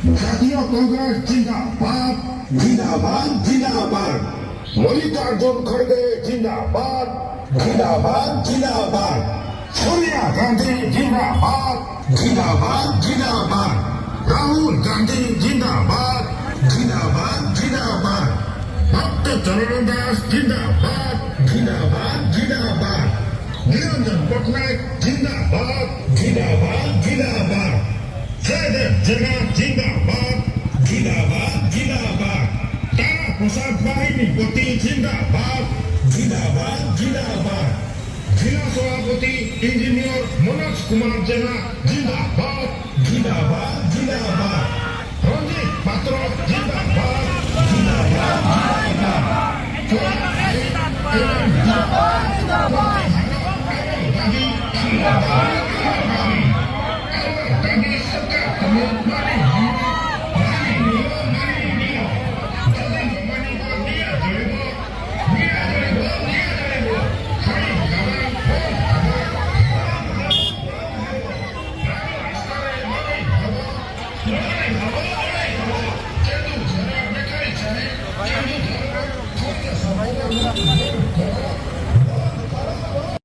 জাতীয় কংগ্রেস জিন্দাবাদ জিন্দাবাদ জিন্দাবাদ মল্লিকার্জুন খড়গে জিন্দাবাদ জিন্দাবাদ জিন্দাবাদ সোনিয়া গান্ধী জিন্দাবাদ জিন্দাবাদ জিন্দাবাদ রাহুল গান্ধী জিন্দাবাদ জিন্দাবাদ জিন্দাবাদ ভক্ত চরণ দাস জিন্দাবাদ জিন্দাবাদ জিন্দাবাদ নিরঞ্জন পটনায়ক জিন্দাবাদ জিন্দাবাদ জিন্দাবাদ জয়দেব জেনা জিন্দাবাদ জিন্দাবাদ জিন্দাবাদ তারা প্রসাদ বাহিনী পতি জিন্দাবাদ জিন্দাবাদ জিন্দাবাদ জেলা সভাপতি ইঞ্জিনিয়ার মনোজ কুমার জেনা জিন্দাবাদ জিন্দাবাদ জিন্দাবাদ রঞ্জিত পাত্র জিন্দাবাদ দাবি সরকার